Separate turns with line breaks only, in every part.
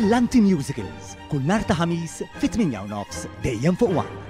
Brillanti Musicals, kull nhar ta' ħamis fit-8:30 dejjem fuq One.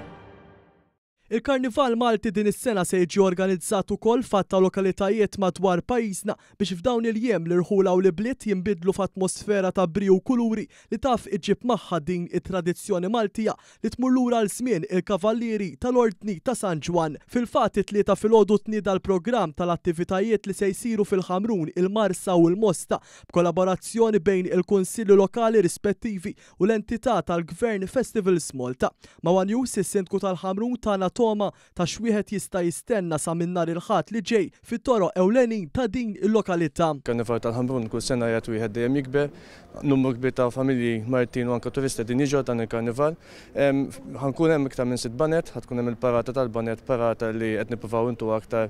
Il-Karnival Malti din is-sena se jiġi organizzat ukoll f'atta lokalitajiet madwar pajjiżna biex f'dawn il-jiem l-irħula u l-bliet jinbidlu f'atmosfera ta' brio u kuluri li taf iġib magħha din it-tradizzjoni Maltija li tmur lura l żmien il-Kavallieri tal-Ordni ta' San Ġwan. Fil-fatt it-tlieta filgħodu tnieda l-programm tal-attivitajiet li se jsiru fil-Ħamrun, il-Marsa u l-Mosta b'kollaborazzjoni bejn il-Kunsilli Lokali rispettivi u l-entità tal-Gvern Festivals Malta. Mawan News is-Sindku tal-Ħamrun tagħna Toma ta' xwieħed jista' jistenna sa minn nhar il-ħadd li ġej fit-toroq ewlenin ta' din il-lokalità.
Karnival tal-Ħamrun kull sena jgħid wieħed dejjem jikber, numru kbir ta' familji Maltin u anke turisti din jiġu dan il-Karnival. Ħankun hemm iktar minn 6 banet, ħadkun hemm il-parata tal-banet, parata li qed nippruvaw intu aktar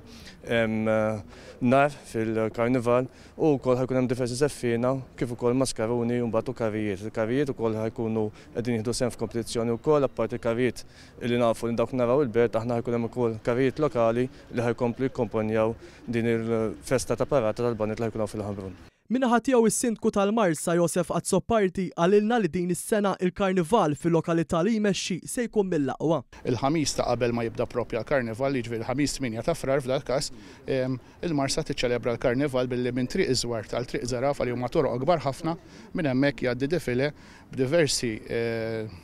nar fil-Karnival u wkoll ħajkun hemm diversi żeffina kif ukoll maskaruni u mbagħad karrijiet. Il-karrijiet ukoll ħajkunu qegħdin jieħdu sehem f'kompetizzjoni wkoll apparti karrijiet li nafu li dawk naraw il-bert aħna ħajkun hemm ukoll karrijiet lokali li ħajkomplu jikkomponjaw din il-festa ta' parata tal-banet li ħajkunu fil-Ħamrun.
Minnaħa tiegħu is-Sindku tal-Marsa Josef Azzoparti għalilna li din is-sena il-Karnival fil-lokalità li jmexxi se jkun mill-aqwa.
Il-ħamis ta' qabel ma jibda proprja l-Karnival, jiġifieri il-ħamis 8 ta' frar f'dak każ, il-Marsa tiċċelebra l-Karnival billi minn triq iżwar tal-triq Żaraf li huma toroq kbar ħafna minn hemmhekk jgħaddi defile b'diversi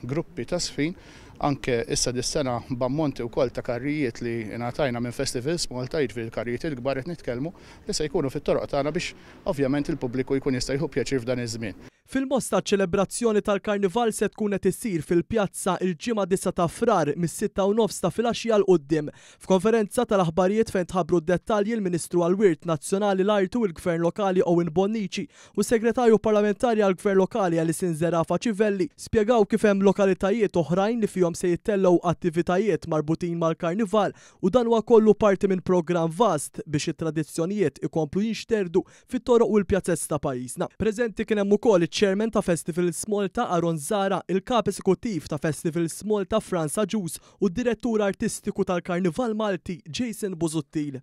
gruppi ta' sfin. Anke issa dis-sena b'ammonti wkoll ta' karrijiet li ngħatajna minn Festivals Malta, jiġifieri l-karrijiet il-kbar qed nitkellmu li se jkunu fit-toroq tagħna biex ovvjament il-pubbliku jkun jista' jieħu pjaċir f'dan iż-żmien.
Fil-Mosta ċelebrazzjoni tal-Karnival se tkun qed issir fil-pjazza il-ġimgħa 9 ta' frar mis-6:30 ta' filgħaxija l qudiem. F'konferenza tal-aħbarijiet fejn tħabbru d-dettalji l-Ministru għall-Wirt Nazzjonali l-Artu il-Gvern Lokali Owen Bonnici u Segretarju Parlamentari għall-Gvern Lokali Alison Zerafa Civelli spjegaw kif hemm lokalitajiet oħrajn li fihom se jittellgħu attivitajiet marbutin mal-Karnival u dan huwa kollu parti minn programm vast biex it-tradizzjonijiet ikomplu jinxterdu fit-toroq u l-pjazzezz ta' pajjiżna. Preżenti kien hemm ukoll iċ-Chairman ta' Festivals Malta Aron Zara, il-Kap Eżekuttiv ta' Festivals Malta Franza Ġus u d-Direttur Artistiku tal-Karnival Malti Jason Buzuttil.